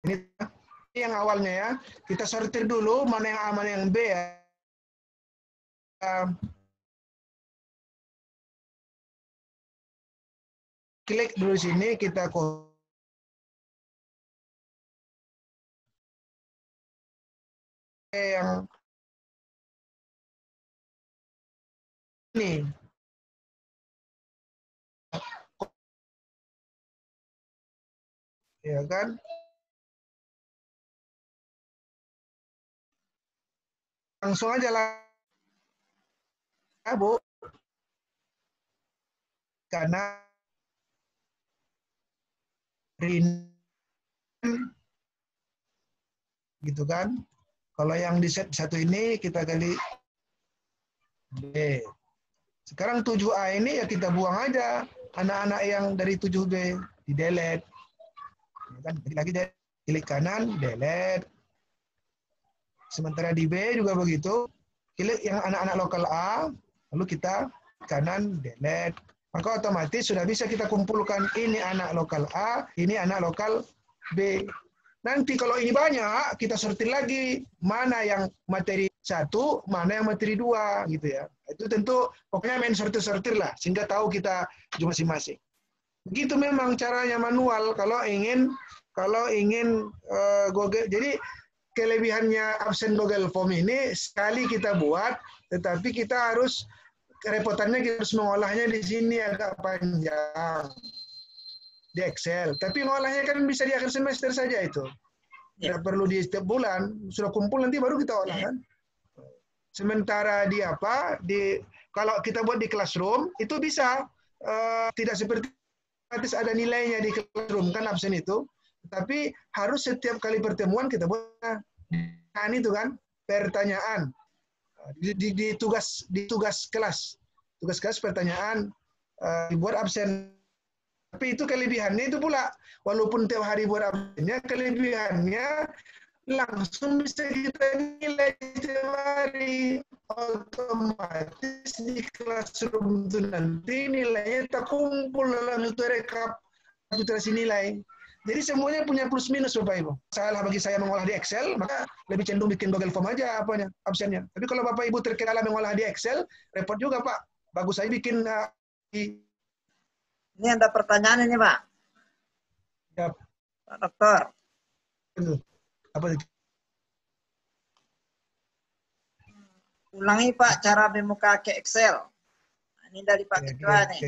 Ini yang awalnya ya. Kita sortir dulu mana yang A, mana yang B ya. Klik dulu sini, kita yang ini. Ya kan? Langsung aja lah, Bu. Karena gitu kan. Kalau yang di set satu ini kita kali B. Sekarang 7A ini ya kita buang aja anak-anak yang dari 7B, di delete. Ya kan? Lagi klik kanan, delete. Sementara di B juga begitu. Klik yang anak-anak lokal A, lalu kita kanan, delete. Maka otomatis sudah bisa kita kumpulkan ini anak lokal A, ini anak lokal B. Nanti kalau ini banyak, kita sortir lagi mana yang materi 1, mana yang materi 2, gitu ya. Itu tentu pokoknya main sortir-sortir lah, sehingga tahu kita masing-masing. Begitu memang caranya manual kalau ingin Google. Jadi kelebihannya absen Google Form ini sekali kita buat, tetapi kita harus kerepotannya kita harus mengolahnya di sini agak panjang di Excel. Tapi mengolahnya kan bisa di akhir semester saja itu. Tidak perlu di setiap bulan, sudah kumpul nanti baru kita olah kan. Sementara di kalau kita buat di Classroom itu bisa tidak seperti ada nilainya di Classroom kan absen itu, tapi harus setiap kali pertemuan kita buat itu kan pertanyaan di tugas kelas pertanyaan dibuat absen. Tapi itu kelebihannya itu pula, walaupun tiap hari buat absennya, kelebihannya langsung bisa kita nilai setiap hari. Otomatis di Classroom itu nanti nilainya terkumpul dalam itu rekapitulasi nilai. Jadi semuanya punya plus minus Bapak Ibu. Salah bagi saya mengolah di Excel, maka lebih cenderung bikin Google Form aja absennya. Tapi kalau Bapak Ibu terkendala mengolah di Excel, repot juga Pak. Bagus saya bikin Ini ada pertanyaan ini Pak. Ya. Pak Dokter. Apa itu? Ulangi Pak cara membuka ke Excel. Ini dari Pak Ketua nih.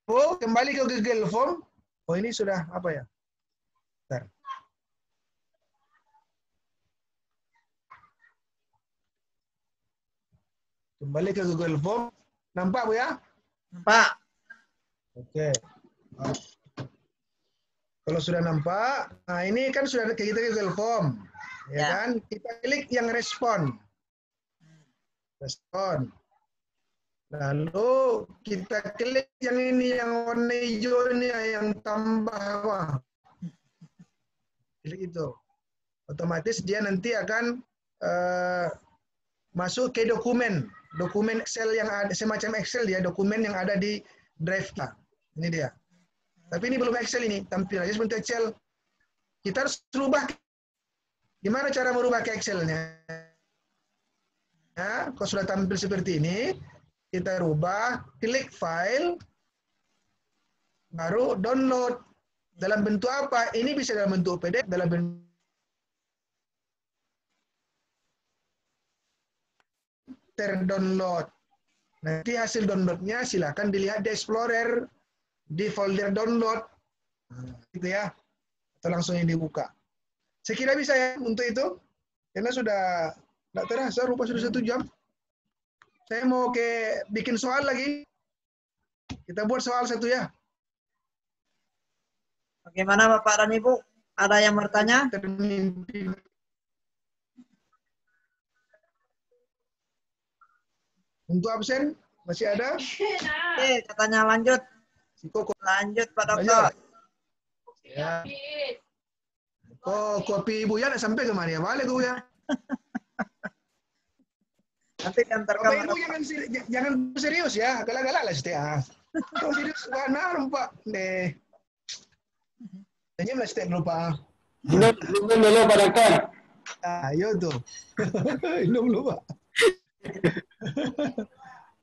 Oh, kembali ke Google Form. Oh, ini sudah apa ya? Bentar. Kembali ke Google Form. Nampak Bu ya? Nampak. Oke. Kalau sudah nampak, nah ini kan sudah kita Google Form. Ya kan? Kita klik yang respon. Respon. Lalu kita klik yang ini, yang warna hijau ini, yang tambah apa? Klik itu. Otomatis dia nanti akan masuk ke dokumen Excel yang ada, semacam Excel dia, dokumen yang ada di drive-nya. Ini dia. Tapi ini belum Excel ini, tampil aja seperti Excel. Kita harus rubah. Gimana cara merubah ke Excel-nya? Ya, kalau sudah tampil seperti ini, kita rubah, klik file, baru download. Dalam bentuk apa? Ini bisa dalam bentuk PDF, dalam bentuk terdownload. Nanti hasil downloadnya silakan dilihat di Explorer, di folder download, gitu ya. Atau langsung yang dibuka. Saya kira bisa ya untuk itu, karena sudah tidak terasa, rupa sudah 1 jam. Saya mau bikin soal lagi. Kita buat soal 1 ya. Bagaimana Bapak dan Ibu? Ada yang bertanya? Untuk absen masih ada? Oke, katanya lanjut. Lanjut Pak Dokter. Ya. Kopi Ibu ya sampai kemana ya? Balik Bu ya. Nanti kan Bapak Ibu jangan serius ya, galak-galak lah setiap. Kalau serius, mana Pak? Nih. Tanya lah setiap lupa. Belum dulu Pak Dokter. Ayo tuh. Minum dulu Pak.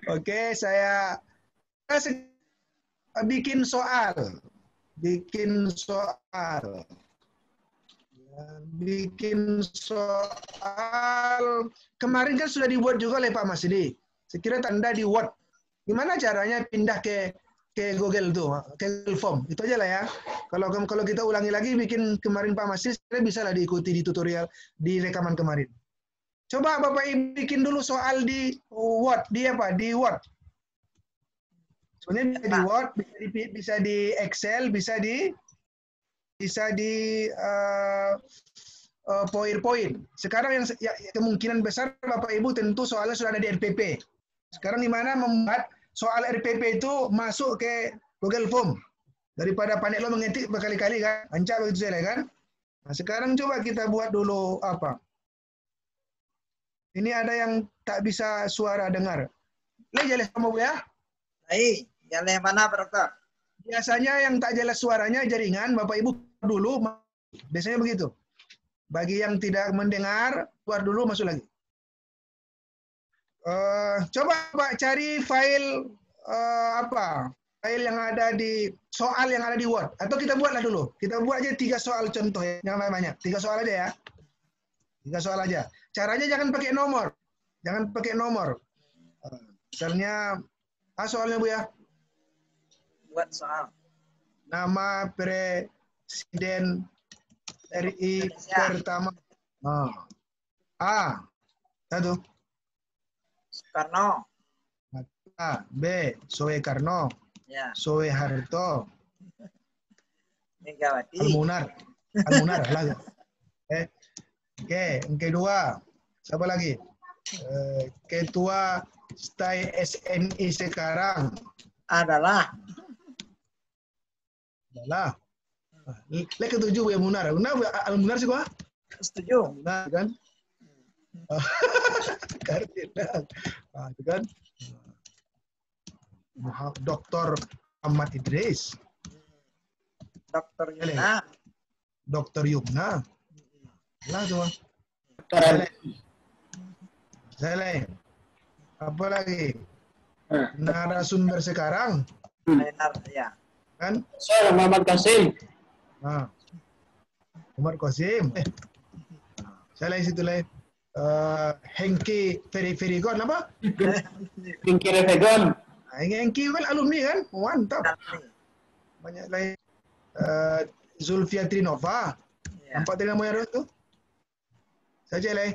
Oke, saya bikin soal. Bikin soal. Kemarin kan sudah dibuat juga oleh Pak Masdi. Sekira tanda di Word. Gimana caranya pindah ke Google tuh, ke Google Form. Itu aja lah ya. Kalau kita ulangi lagi bikin kemarin Pak Masdi, saya bisa lah diikuti di tutorial di rekaman kemarin. Coba Bapak Ibu bikin dulu soal di Word, Di Word. Sebenarnya bisa di Word, bisa di Excel, bisa di PowerPoint. Sekarang yang kemungkinan besar Bapak Ibu tentu soalnya sudah ada di RPP. Sekarang gimana membuat soal RPP itu masuk ke Google Form daripada pandai lo mengetik berkali-kali kan, ancak begitu saya kan. Nah, sekarang coba kita buat dulu apa? Ini ada yang tak bisa suara dengar. Jelas kamu ya? Baik, jalan yang mana Pak Dokter? Biasanya yang tak jelas suaranya jaringan, Bapak Ibu dulu, biasanya begitu. Bagi yang tidak mendengar, keluar dulu, masuk lagi. Coba Pak cari file file yang ada di soal yang ada di Word. Atau kita buatlah dulu. Kita buat aja 3 soal contoh ya, jangan banyak. 3 soal aja ya. 3 soal aja. Caranya jangan pakai nomor. Jangan pakai nomor. Misalnya, soalnya Bu ya. Buat soal. Nama Presiden RI pertama. A. Satu. Soekarno. A. B. Soekarno. Ya. Soeharto. Megawati. Almunar lah. Oke, yang kedua. Siapa lagi? Ketua STAI SNI sekarang Adalah. Ketujuh Bu Almunar. Almunar sih gua. Setuju. Almunar kan? Kardinal. Itu kan. Dr. Ahmad Idris. Dr. Yuna. Dr. Yumna. Lah tuh. Seleh. Apa lagi? Narasumber sekarang. Benar, ya. Kan? Saya Muhammad Qasim. Muhammad Qasim. Seleh situ lah. Hengki Ferigon apa? Hengki Revegon. Hengki kan alumni kan? Mantap. Banyak lain. Zulfia Trinova. Ya. Nampak tadi namanya tu? Saja lah.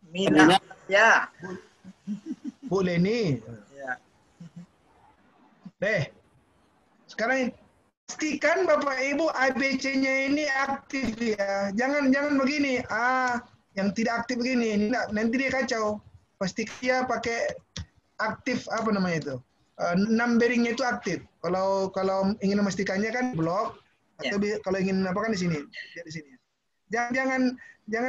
Mina. Ya. Bu Leni. Ya. Sekarang pastikan Bapak Ibu ABC-nya ini aktif ya. Jangan begini. Yang tidak aktif begini. Nanti dia kacau. Pastikan dia pakai aktif apa namanya itu. Numbering-nya itu aktif. Kalau ingin memastikannya kan blok atau kalau ingin apa kan di sini. Di sini. Jangan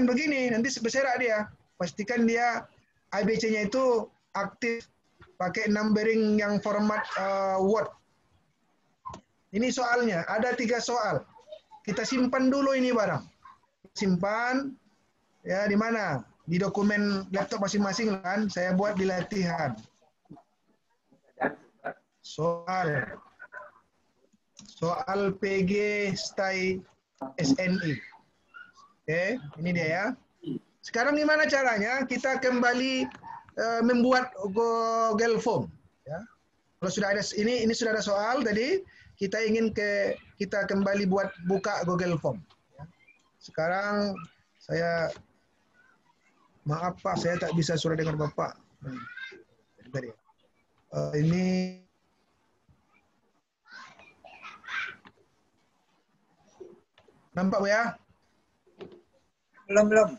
begini. Nanti berserak dia. Pastikan dia ABC-nya itu aktif pakai numbering yang format Word. Ini soalnya, ada 3 soal. Kita simpan dulu ini barang. Simpan, ya di mana? Di dokumen laptop masing-masing kan, saya buat di latihan. Soal PG STAI SNI. Oke, ini dia ya. Sekarang gimana caranya? Kita kembali membuat Google Form. Ya. Kalau sudah ada ini sudah ada soal tadi. Kita ingin kita kembali buka Google Form. Sekarang maaf Pak, saya tak bisa suara dengar Bapak. Ini nampak Bu ya? Belum.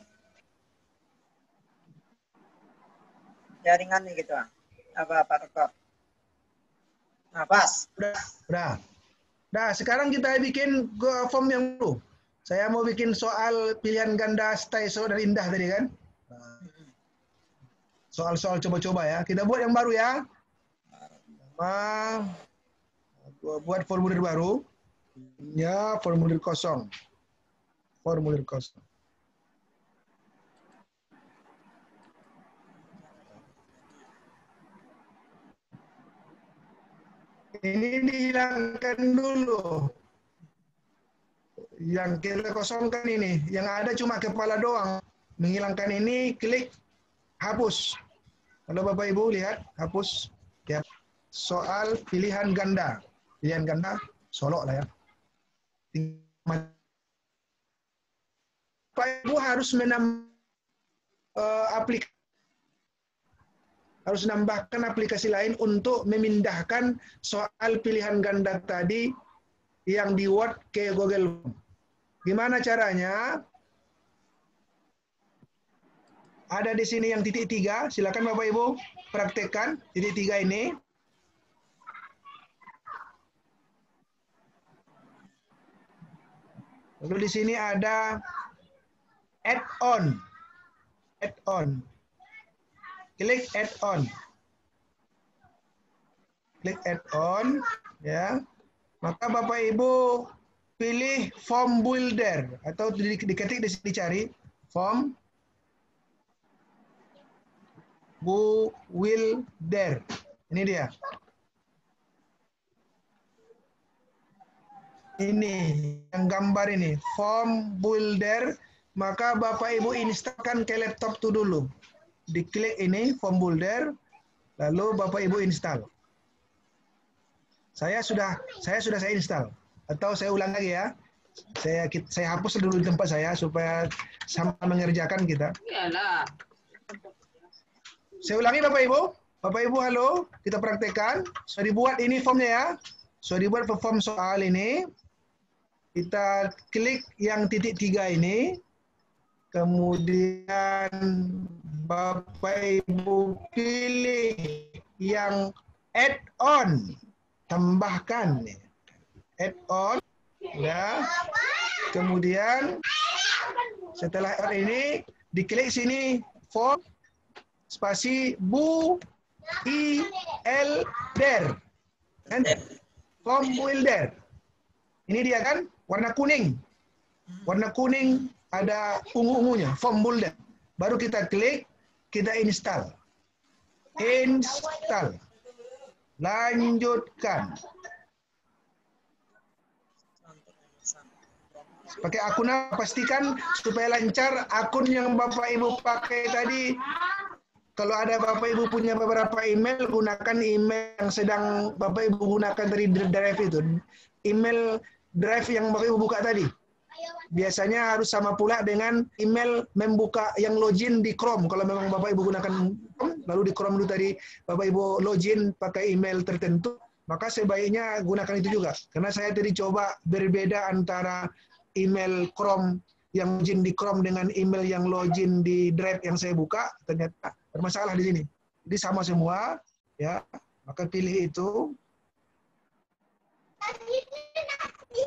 Jaringan nih gitu. Apa Pak Dokter? Nah, pas. Udah, sekarang kita bikin form yang baru. Saya mau bikin soal pilihan ganda STAI dan Indah tadi kan. soal-soal coba-coba ya. Kita buat yang baru ya. Buat formulir baru. Ya, formulir kosong. Formulir kosong. Ini dihilangkan dulu. Yang kita kosongkan ini. Yang ada cuma kepala doang. Menghilangkan ini, klik hapus. Kalau Bapak Ibu lihat, hapus. Ya. Soal pilihan ganda. Pilihan ganda, solok lah ya. Bapak Ibu harus harus nambahkan aplikasi lain untuk memindahkan soal pilihan ganda tadi yang di Word ke Google. Gimana caranya? Ada di sini yang titik 3. Silakan Bapak Ibu praktekkan titik 3 ini. Lalu di sini ada add-on. Add-on. Klik add-on. Klik add-on, ya. Maka Bapak Ibu pilih form builder atau diketik di sini dicari form builder. Ini dia. Ini yang gambar ini, form builder. Maka Bapak Ibu instalkan ke laptop itu dulu. Diklik ini form builder, lalu Bapak Ibu install. Saya sudah install. Atau saya ulang lagi ya. Saya hapus dulu di tempat saya supaya sama mengerjakan kita. Iyalah. Saya ulangi Bapak Ibu. Bapak Ibu halo, kita praktekkan. Sudah dibuat ini formnya ya. Sudah dibuat form soal ini. Kita klik yang titik 3 ini. Kemudian Bapak Ibu pilih yang add-on. Tambahkan. Add-on. Ya. Kemudian setelah add ini, diklik sini form spasi builder. Form builder. Ini dia kan warna kuning. Warna kuning ada ungu-ungunya, form builder. Baru kita klik, kita install. Install. Lanjutkan. Pakai akun, pastikan supaya lancar akun yang Bapak Ibu pakai tadi. Kalau ada Bapak Ibu punya beberapa email, gunakan email yang sedang Bapak Ibu gunakan dari drive itu. Email drive yang Bapak Ibu buka tadi. Biasanya harus sama pula dengan email membuka yang login di Chrome. Kalau memang Bapak Ibu gunakan Chrome, lalu di Chrome dulu tadi Bapak Ibu login pakai email tertentu, maka sebaiknya gunakan itu juga. Karena saya tadi coba berbeda antara email Chrome yang login di Chrome dengan email yang login di Drive yang saya buka, ternyata bermasalah di sini. Jadi sama semua, ya. Maka pilih itu.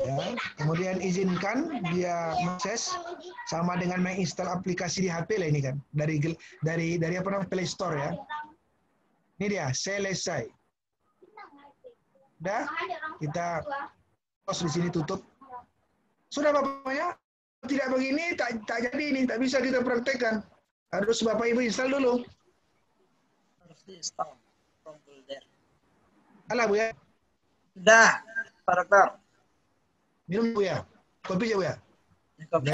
Ya, kemudian izinkan dia mengakses sama dengan menginstal aplikasi di HP lah ini kan dari apa namanya Play Store ya. Ini dia selesai. Udah kita close di sini tutup. Sudah Bapaknya tidak begini tak jadi ini tak bisa kita praktekkan. Harus Bapak Ibu install dulu. Harus di-install form builder. Alah Bu ya. Sudah, Pak Dokter. Minum Bu ya. Kopi ya Bu ya. Kopi.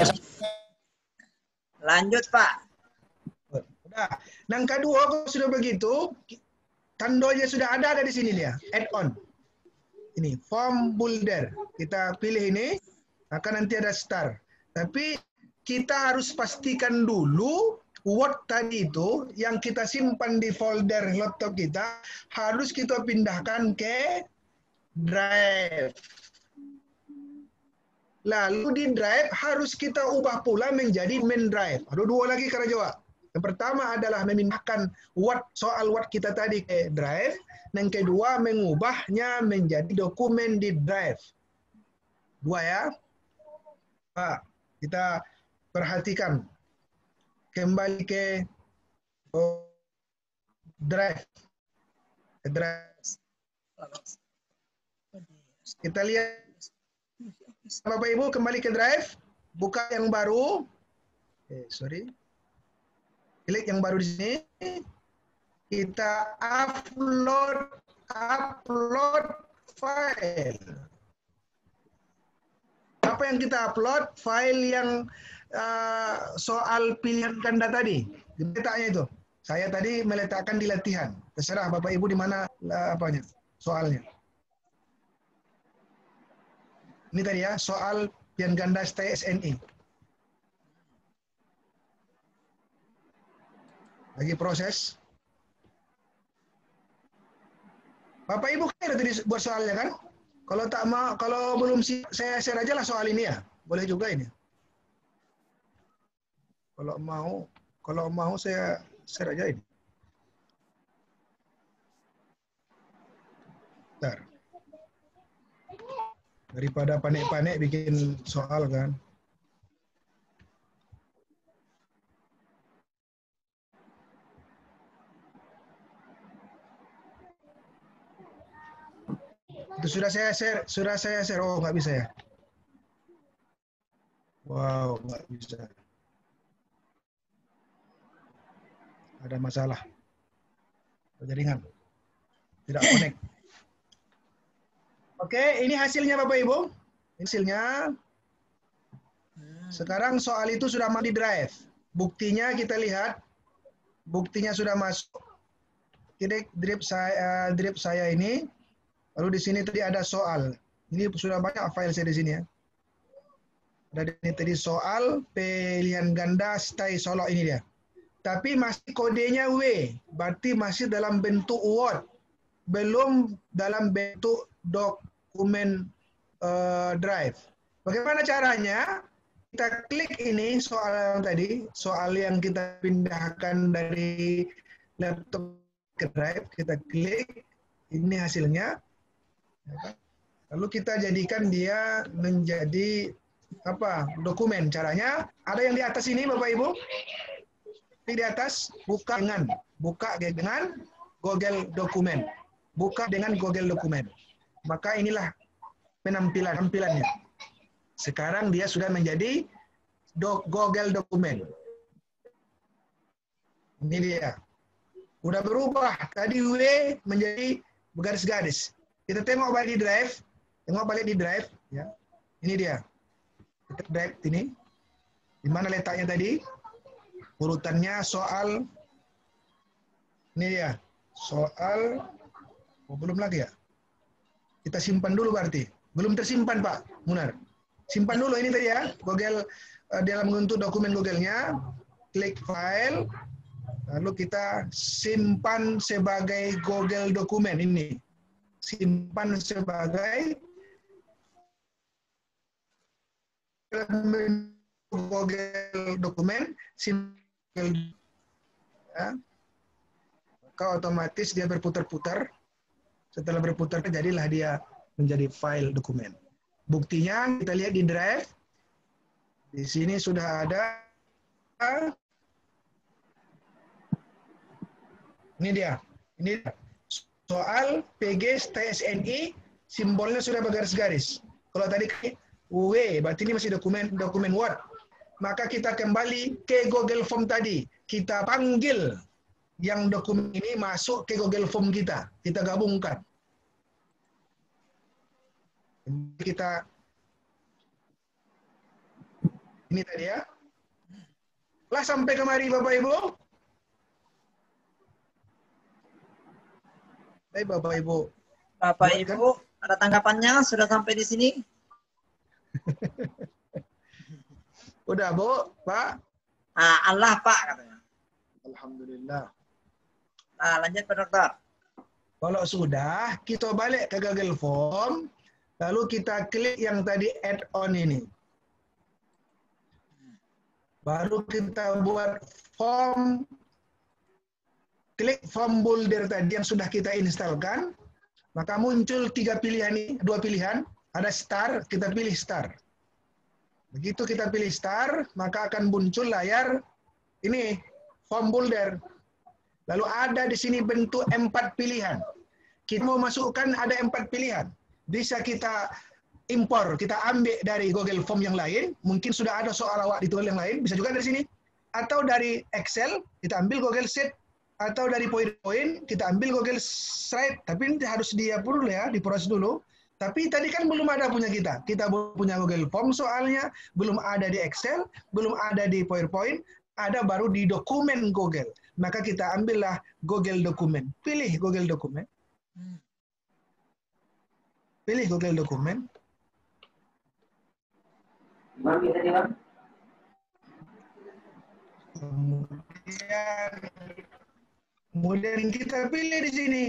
Lanjut Pak. Udah. Yang kedua kalau sudah begitu, tandolnya sudah ada di sini dia, add-on. Ini form builder. Kita pilih ini, akan nanti ada start. Tapi kita harus pastikan dulu Word tadi itu yang kita simpan di folder laptop kita harus kita pindahkan ke Drive. Lalu di Drive harus kita ubah pula menjadi main Drive. Ada dua lagi cara jawab. Yang pertama adalah memindahkan Word, soal Word kita tadi ke Drive. Yang kedua mengubahnya menjadi dokumen di Drive. Dua ya. Pak, kita perhatikan. Kembali ke Drive. Drive. Kita lihat. Bapak Ibu kembali ke Drive. Buka yang baru. Klik yang baru di sini. Kita upload file. Apa yang kita upload? File yang soal pilihan ganda tadi. Letaknya itu. Saya tadi meletakkan di latihan. Terserah Bapak Ibu di mana apanya soalnya. Ini tadi ya, soal pilihan ganda STSNI. Lagi proses. Bapak Ibu kira tadi buat soalnya kan? Kalau tak mau, kalau belum saya share aja lah soal ini ya. Boleh juga ini. Kalau mau saya share aja ini. Bentar. Daripada panik-panik bikin soal kan. Itu sudah saya share. Oh, nggak bisa ya. Wow, nggak bisa. Ada masalah. Jaringan. Tidak connect. Oke, ini hasilnya Bapak Ibu. Ini hasilnya. Sekarang soal itu sudah di Drive. Buktinya kita lihat. Buktinya sudah masuk. Drive saya ini. Lalu di sini tadi ada soal. Ini sudah banyak file saya di sini ya. Ada ini tadi soal pilihan ganda stay Solo ini dia. Tapi masih kodenya W, berarti masih dalam bentuk Word, belum dalam bentuk dokumen Drive. Bagaimana caranya? Kita klik ini soal yang tadi, soal yang kita pindahkan dari laptop ke Drive, kita klik, ini hasilnya. Lalu kita jadikan dia menjadi dokumen. Caranya ada yang di atas ini Bapak Ibu. Di atas buka dengan Google Dokumen. Buka dengan Google Dokumen. Maka inilah tampilannya. Sekarang dia sudah menjadi Google Dokumen. Ini dia. Udah berubah. Tadi W menjadi garis-garis. Kita tengok balik di Drive. Ya. Ini dia. Kita Drive ini. Di mana letaknya tadi? Urutannya soal. Ini dia. Soal. Oh, belum lagi ya? Kita simpan dulu berarti. Belum tersimpan Pak Munar. Simpan dulu ini tadi ya. Google dalam bentuk dokumen Google-nya. Klik file. Lalu kita simpan sebagai Google Dokumen ini. Simpan sebagai Google Dokumen, simpan, ya. Maka otomatis dia berputar-putar. Setelah berputar, jadilah dia menjadi file dokumen. Buktinya kita lihat di Drive. Di sini sudah ada. Ini dia. Ini dia. Soal PG TSNI, simbolnya sudah bergaris-garis. Kalau tadi W, berarti ini masih dokumen Word. Maka kita kembali ke Google Form tadi. Kita panggil yang dokumen ini masuk ke Google Form kita. Kita gabungkan. Kita ini tadi ya. Lah sampai kemari Bapak Ibu. Baik Bapak Ibu. Bapak Ibu, ada tanggapannya sudah sampai di sini? Udah Bu, Pak? Allah Pak katanya. Alhamdulillah. Nah, lanjut Pak Dokter. Kalau sudah, kita balik ke Google Form, lalu kita klik yang tadi add-on ini. Baru kita buat form, klik form builder tadi yang sudah kita instalkan, maka muncul 3 pilihan ini, 2 pilihan, ada star, kita pilih star. Begitu kita pilih star, maka akan muncul layar ini, form builder. Lalu ada di sini bentuk 4 pilihan. Kita mau masukkan ada 4 pilihan. Bisa kita impor, kita ambil dari Google Form yang lain. Mungkin sudah ada soal awak ditulis yang lain, bisa juga dari sini. Atau dari Excel, kita ambil Google Sheet. Atau dari PowerPoint, kita ambil Google Slide. Tapi ini harus dia dulu ya, diproses dulu. Tapi tadi kan belum ada punya kita. Kita belum punya Google Form soalnya, belum ada di Excel, belum ada di PowerPoint, ada baru di dokumen Google. Maka kita ambillah Google Dokumen. Pilih Google Dokumen. Pilih Google Dokumen. Kemudian kita pilih di sini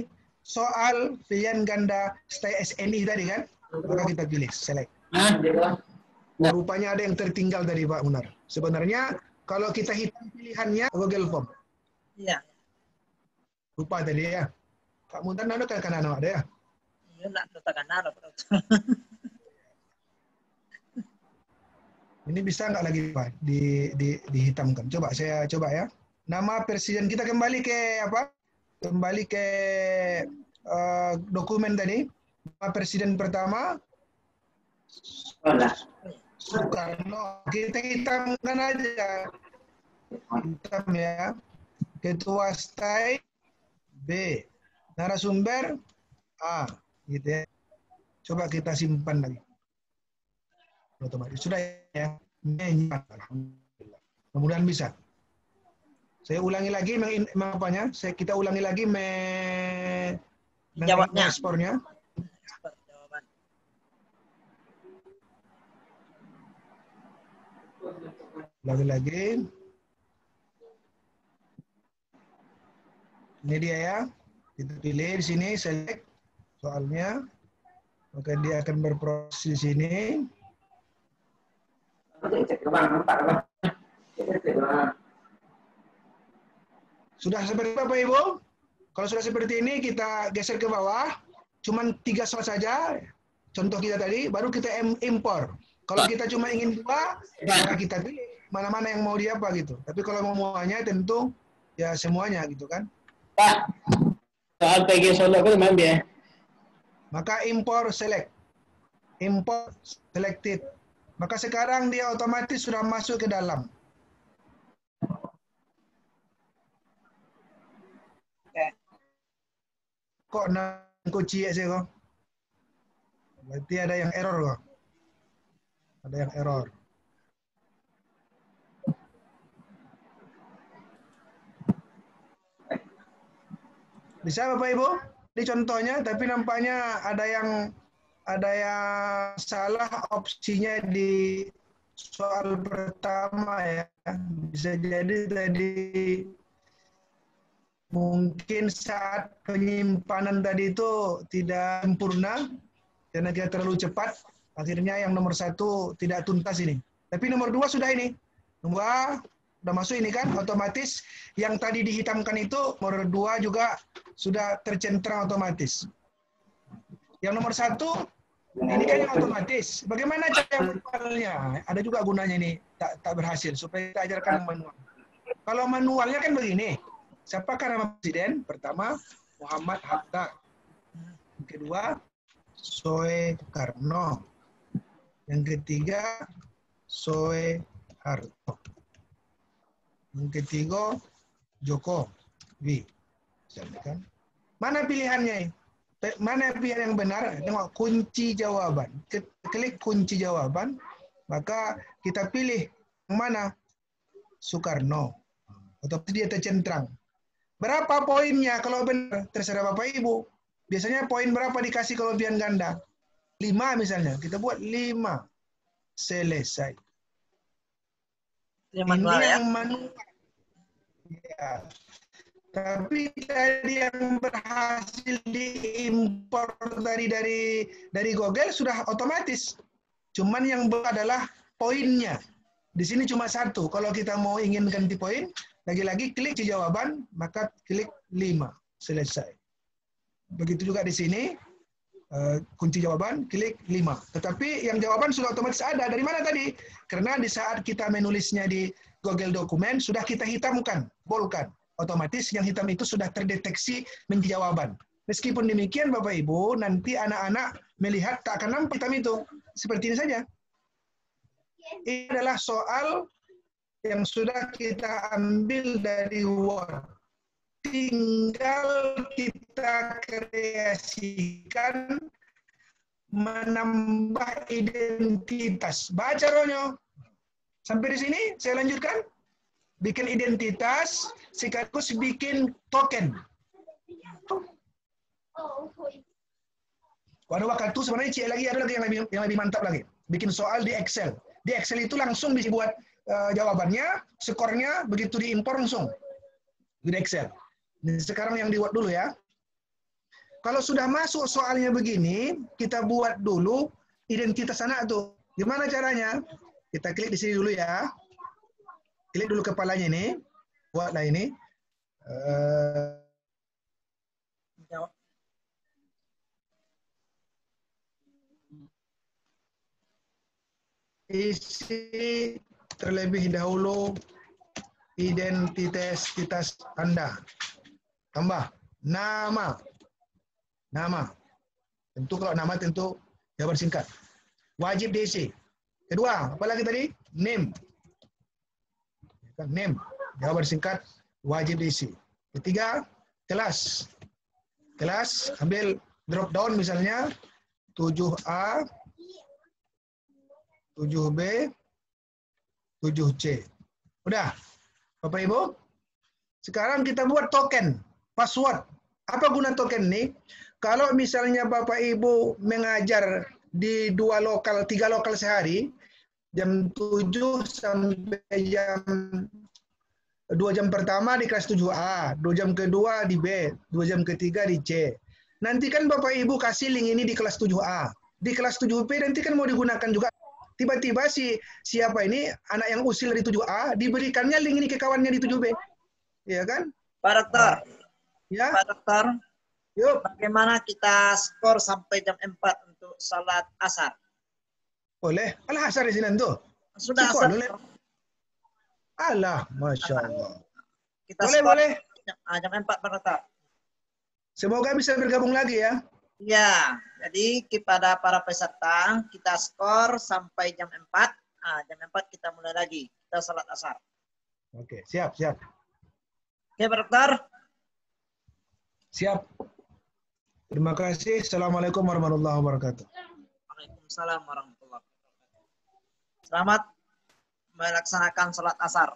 soal pilihan ganda stay SNI tadi kan, maka kita pilih select. Rupanya ada yang tertinggal dari Pak Munar. Sebenarnya kalau kita hitam pilihannya Google Form. Iya. Lupa tadi ya. Pak Munar nado kan kanan ada ya. Iya nak letakkan naro. Ini bisa nggak lagi Pak dihitamkan? Coba saya coba ya. Nama presiden kita kembali ke apa? Kembali ke dokumen tadi. Nama presiden pertama Soekarno. Kita hitamkan aja. Hitam ya. Ketua stay B. Narasumber A. Gitu ya. Coba kita simpan lagi. Otomatis sudah ya. Alhamdulillah. Mudah-mudahan bisa. Saya ulangi lagi apanya? Kita ulangi lagi Jawabnya. ekspornya. Jawaban. Lagi. Ini dia ya. Kita pilih di sini select soalnya. Maka dia akan berproses di sini. Sudah seperti apa Ibu? Kalau sudah seperti ini kita geser ke bawah. Cuman 3 soal saja. Contoh kita tadi. Baru kita impor. Kalau kita cuma ingin 2, maka kita pilih mana-mana yang mau dia apa gitu. Tapi kalau mau semuanya tentu ya semuanya gitu kan. Pak, soal PG Solo itu mana dia? Maka impor select. Import selected. Maka sekarang dia otomatis sudah masuk ke dalam. Kok kunci ya sih kok? Berarti ada yang error kok. Ada yang error. Bisa Bapak Ibu? Ini contohnya, tapi nampaknya ada yang salah opsinya di soal pertama ya. Bisa jadi tadi mungkin saat penyimpanan tadi itu tidak sempurna karena kita terlalu cepat. Akhirnya yang nomor 1 tidak tuntas ini. Tapi nomor 2 sudah ini. Nomor udah masuk ini kan, otomatis yang tadi dihitamkan itu nomor 2 juga sudah tercentrang otomatis. Yang nomor 1 ini kan yang otomatis. Bagaimana cara manualnya? Ada juga gunanya ini tak berhasil supaya kita ajarkan manual. Kalau manualnya kan begini. Siapakah nama presiden? Pertama Muhammad Hatta. Yang kedua Soekarno. Yang ketiga Soeharto. Yang ketiga Jokowi. Kan? Mana pilihannya? Mana pilihan yang benar? Tengok kunci jawaban. Klik kunci jawaban, maka kita pilih yang mana? Soekarno. Otomatis dia tercentrang. Berapa poinnya kalau benar? Terserah Bapak Ibu. Biasanya poin berapa dikasih kalau pilihan ganda? 5 misalnya. Kita buat 5. Selesai. Ini manual ya? Yang manual. Ya. Tapi tadi yang berhasil diimpor dari Google sudah otomatis. Cuman yang adalah poinnya. Di sini cuma 1. Kalau kita mau ingin ganti poin, lagi-lagi klik di jawaban, maka klik 5. Selesai. Begitu juga di sini, kunci jawaban, klik 5. Tetapi yang jawaban sudah otomatis ada. Dari mana tadi? Karena di saat kita menulisnya di Google Dokumen, sudah kita hitamkan, boldkan. otomatis yang hitam itu sudah terdeteksi menjadi jawaban. Meskipun demikian, Bapak Ibu, nanti anak-anak melihat tak akan nampak hitam itu. Seperti ini saja. Ini adalah soal yang sudah kita ambil dari Word. Tinggal kita kreasikan menambah identitas. Baca Ronyo. Sampai di sini saya lanjutkan. Bikin identitas, sekaligus bikin token. Pada waktu itu sebenarnya ada lagi yang lebih mantap lagi. Bikin soal di Excel. Di Excel itu langsung bisa buat jawabannya, skornya, begitu diimpor langsung di Excel. Ini sekarang yang di Word dulu ya. Kalau sudah masuk soalnya begini, kita buat dulu identitas anak tuh. Gimana caranya? Kita klik di sini dulu ya. Klik dulu kepalanya ini, buatlah ini. Isi terlebih dahulu identitas Anda. Tambah nama. Nama. Tentu kalau nama tentu jawaban singkat. Wajib diisi. Kedua, apa lagi tadi? Name. Name, jawaban singkat wajib diisi. Ketiga, kelas. Kelas, ambil drop down misalnya 7A, 7B, 7C. Udah, Bapak Ibu. Sekarang kita buat token, password. Apa guna token ini? Kalau misalnya Bapak Ibu mengajar di 3 lokal sehari, jam 7 sampai jam 2 jam pertama di kelas 7A, 2 jam kedua di B, 2 jam ketiga di C. Nanti kan Bapak Ibu kasih link ini di kelas 7A. Di kelas 7B nanti kan mau digunakan juga. Tiba-tiba siapa ini, anak yang usil di 7A, diberikannya link ini ke kawannya di 7B. Iya kan? Pak Dokter. Ya. Pak Dokter. Yuk. Bagaimana kita skor sampai jam 4 untuk salat asar? Boleh. Alah asar di sini tuh. Sudah Cikol, asar. boleh. Alah, Masya Allah. Kita Boleh, skor boleh. Jam 4, Pak Dokter. Semoga bisa bergabung lagi ya. Ya, jadi kepada para peserta, kita skor sampai jam 4. Jam 4 kita mulai lagi. Kita salat asar. Oke, siap, siap. Oke, Pak Dokter. Siap. Terima kasih. Assalamualaikum warahmatullahi wabarakatuh. Waalaikumsalam warahmatullahi wabarakatuh. Selamat melaksanakan salat asar.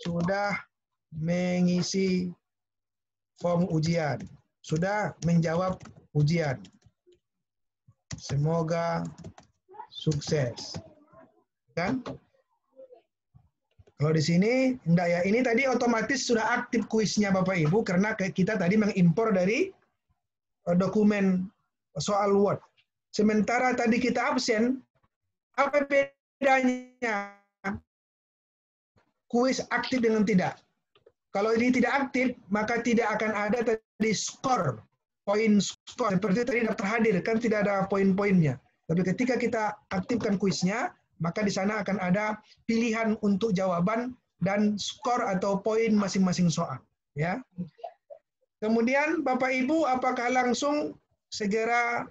Sudah mengisi form ujian, sudah menjawab ujian. Semoga sukses. Kan? Kalau di sini enggak ya, ini tadi otomatis sudah aktif kuisnya Bapak Ibu karena kita tadi mengimpor dari dokumen soal Word. Sementara tadi kita absen, apa bedanya kuis aktif dengan tidak? Kalau ini tidak aktif, maka tidak akan ada tadi skor, poin skor. Seperti tadi daftar hadir, kan tidak ada poin-poinnya. Tapi ketika kita aktifkan kuisnya, maka di sana akan ada pilihan untuk jawaban dan skor atau poin masing-masing soal. Ya. Kemudian Bapak Ibu, apakah langsung segera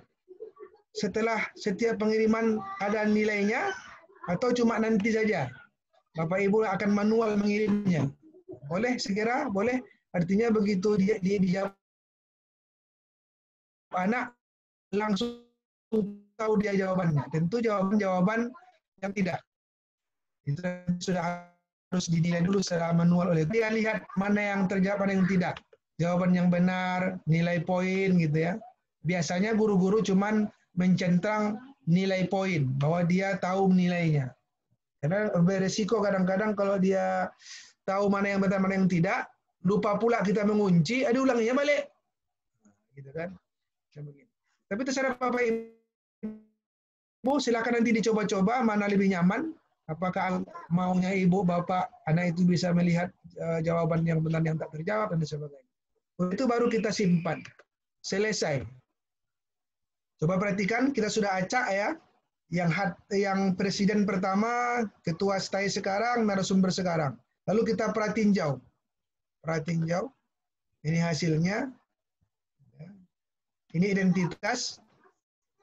setelah setiap pengiriman ada nilainya, atau cuma nanti saja? Bapak Ibu akan manual mengirimnya. Boleh segera? Boleh. Artinya begitu dia dijawab anak, langsung tahu dia jawabannya. Tentu jawaban yang tidak. Itu sudah harus dinilai dulu secara manual oleh dia, lihat mana yang terjawab, mana yang tidak. Jawaban yang benar, nilai poin gitu ya. Biasanya guru-guru cuman mencentang nilai poin, bahwa dia tahu nilainya. Karena beresiko kadang-kadang kalau dia tahu mana yang benar, mana yang tidak, lupa pula kita mengunci, ada ulanginya balik. Gitu kan. Tapi terserah Bapak Ibu Ibu silakan nanti dicoba-coba mana lebih nyaman. Apakah maunya ibu, bapak, anak itu bisa melihat jawaban yang benar yang tak terjawab dan sebagainya. Itu baru kita simpan. Selesai. Coba perhatikan, kita sudah acak ya. Yang presiden pertama, ketua STAI sekarang, narasumber sekarang. Lalu kita perhatiin jauh. Perhatiin jauh. Ini hasilnya. Ini identitas.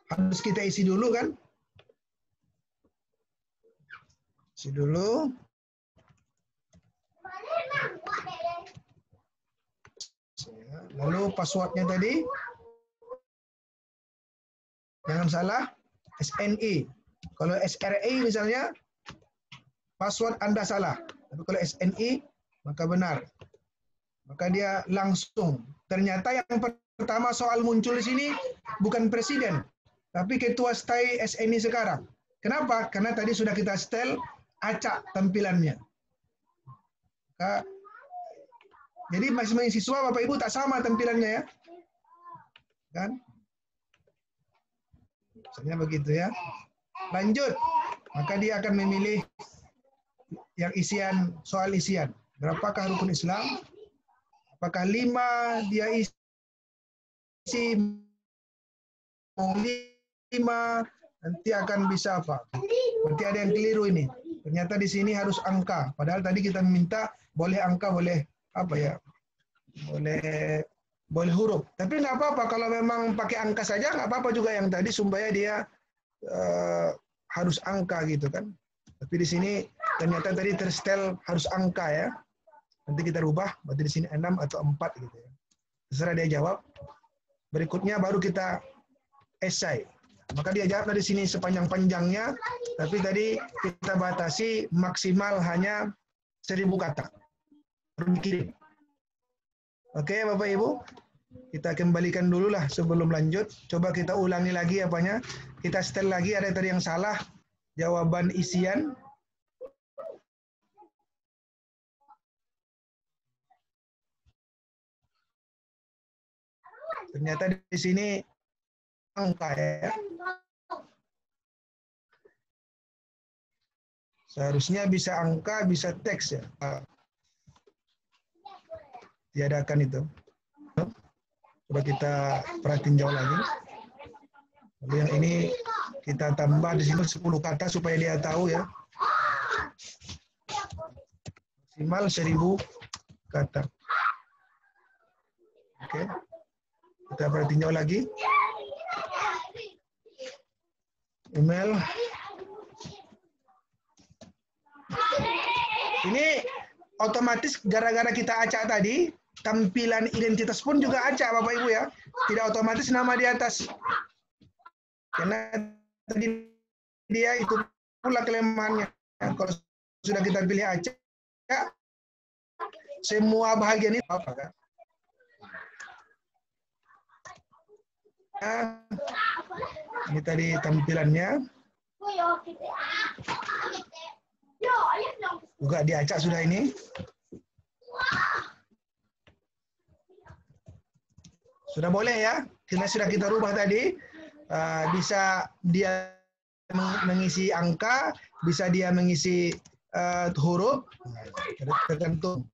Harus kita isi dulu kan. Isi dulu. Lalu passwordnya tadi. Jangan salah. SNI. Kalau SRI misalnya, password Anda salah. Tapi kalau SNI, maka benar. Maka dia langsung. Ternyata yang pertama soal muncul di sini bukan presiden, tapi ketua STAI SNI sekarang. Kenapa? Karena tadi sudah kita setel acak tampilannya. Maka, jadi masing-masing siswa Bapak Ibu tak sama tampilannya ya. Kan? Misalnya begitu ya. Lanjut. Maka dia akan memilih yang isian, soal isian. Berapakah rukun Islam? Apakah 5 dia isi 5, nanti akan bisa apa? Nanti ada yang keliru ini. Ternyata di sini harus angka. Padahal tadi kita minta boleh angka, boleh apa ya? Boleh huruf. Tapi nggak apa-apa kalau memang pakai angka saja, nggak apa-apa juga yang tadi supaya dia harus angka gitu kan. Tapi di sini ternyata tadi tersetel harus angka ya. Nanti kita rubah, berarti di sini 6 atau 4 gitu ya. Terserah dia jawab. Berikutnya baru kita esai. Maka dia jawab dari sini sepanjang-panjangnya, tapi tadi kita batasi maksimal hanya 1000 kata. Baru dikirim. Oke Bapak Ibu, kita kembalikan dulu lah sebelum lanjut. Coba kita ulangi lagi apanya. Kita setel lagi, ada tadi yang salah. Jawaban isian. Ternyata di sini angka ya. Seharusnya bisa angka, bisa teks ya. Tiadakan itu. Coba kita perhatiin jauh lagi. Lalu yang ini kita tambah di sini 10 kata supaya dia tahu ya. Maksimal 1000 kata. Oke. Kita perhatiin jauh lagi. Email. Ini otomatis gara-gara kita acak tadi, tampilan identitas pun juga acak Bapak Ibu ya. Tidak otomatis nama di atas. Karena tadi dia itu pula kelemahannya. Kalau sudah kita pilih acak, semua bahagian ini apa kan? Ini tadi tampilannya. Juga diacak sudah ini. Sudah boleh ya. Karena sudah kita rubah tadi. Bisa dia mengisi angka, bisa dia mengisi huruf. Tergantung.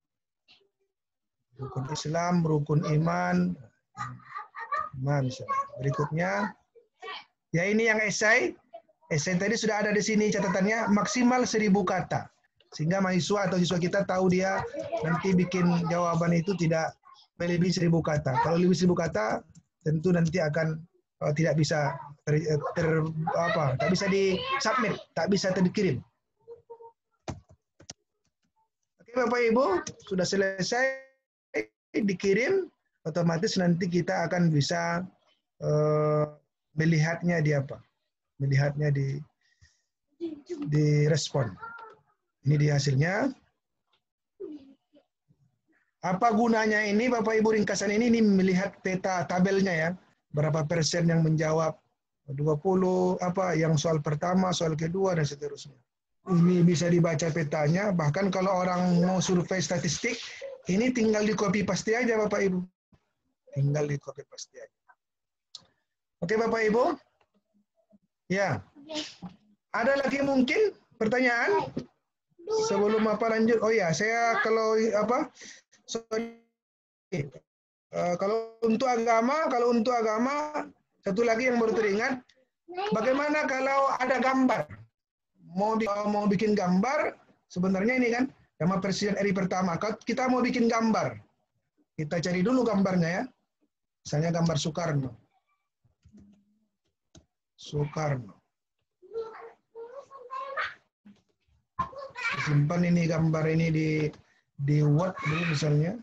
Rukun Islam, rukun iman. Berikutnya. Ya ini yang esai. Esai tadi sudah ada di sini catatannya maksimal 1000 kata. Sehingga mahasiswa atau siswa kita tahu dia nanti bikin jawaban itu tidak lebih 1000 kata. Kalau lebih 1000 kata tentu nanti akan tidak bisa tak bisa di-submit, tak bisa dikirim. Oke Bapak Ibu, sudah selesai dikirim, otomatis nanti kita akan bisa melihatnya di apa? Melihatnya di respon. Ini di hasilnya. Apa gunanya ini Bapak Ibu ringkasan ini melihat peta tabelnya ya. Berapa persen yang menjawab 20 apa yang soal pertama, soal kedua dan seterusnya. Ini bisa dibaca petanya, bahkan kalau orang mau survei statistik, ini tinggal di copy paste aja Bapak Ibu. Tinggal di copy paste aja. Oke Bapak Ibu. Ya, Ada lagi mungkin pertanyaan sebelum apa lanjut? Oh ya, saya kalau apa? Sorry. Kalau untuk agama, satu lagi yang baru teringat, bagaimana kalau ada gambar? Mau bikin gambar, sebenarnya ini kan nama Presiden RI pertama. Kita mau bikin gambar, kita cari dulu gambarnya ya. Misalnya gambar Soekarno. Simpan ini gambar ini di Word dulu misalnya.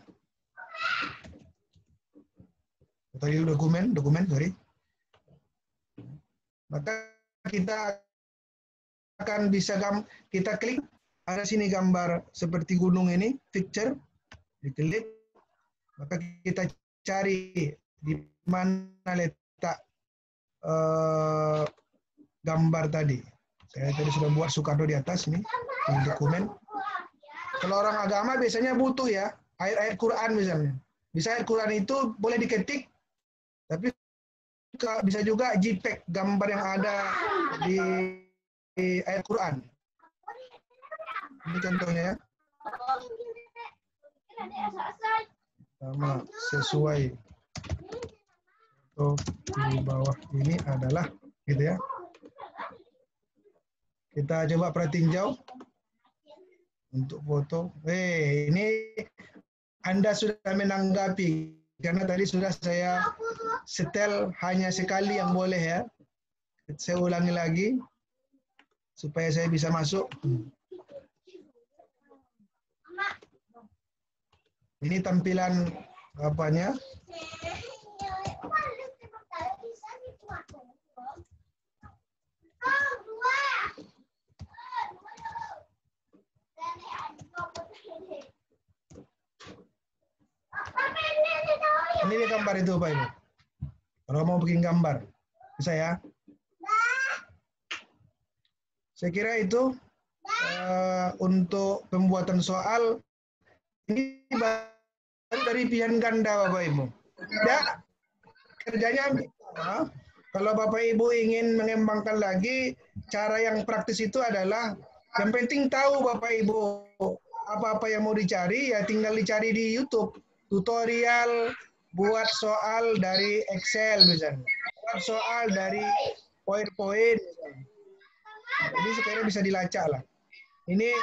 Tadi dokumen, sorry. Maka kita akan bisa kita klik, ada sini gambar seperti gunung ini, picture, diklik, maka kita cari di mana letak gambar tadi. Saya tadi sudah buat Soekarno di atas ini, di dokumen. Kalau orang agama biasanya butuh ya, ayat-ayat Quran misalnya. Bisa ayat Quran itu boleh diketik, tapi bisa juga JPEG, gambar yang ada di ayat Quran. Ini contohnya ya. Sama sesuai. Di bawah ini adalah gitu ya. Kita coba perhatiin jauh untuk foto. Ini Anda sudah menanggapi karena tadi sudah saya setel hanya sekali yang boleh ya. Saya ulangi lagi supaya saya bisa masuk. Ini tampilan apanya? Ini gambar itu Pak Ibu. Kalau mau bikin gambar, bisa ya. Saya kira itu untuk pembuatan soal ini baru dari pilihan ganda Bapak Ibu. Ya, kerjanya kalau Bapak Ibu ingin mengembangkan lagi, cara yang praktis itu adalah yang penting tahu Bapak Ibu apa-apa yang mau dicari ya tinggal dicari di YouTube. Tutorial buat soal dari Excel misalnya, buat soal dari PowerPoint misalnya. Jadi sekarang bisa dilacak lah. Ini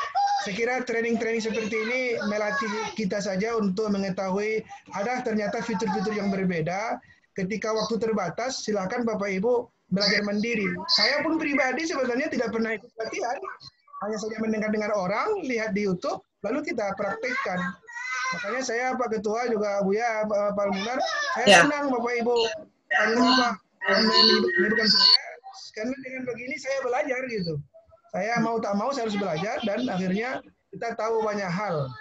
saya kira training-training seperti ini melatih kita saja untuk mengetahui ada ternyata fitur-fitur yang berbeda. Ketika waktu terbatas, silakan Bapak Ibu belajar mandiri. Saya pun pribadi sebenarnya tidak pernah ikut latihan, hanya saja mendengar orang, lihat di YouTube, lalu kita praktekkan. Makanya saya Pak Ketua juga Buya Pak Munar, saya senang Bapak Ibu menyebutkan saya, karena dengan begini saya belajar gitu. Saya mau tak mau saya harus belajar dan akhirnya kita tahu banyak hal.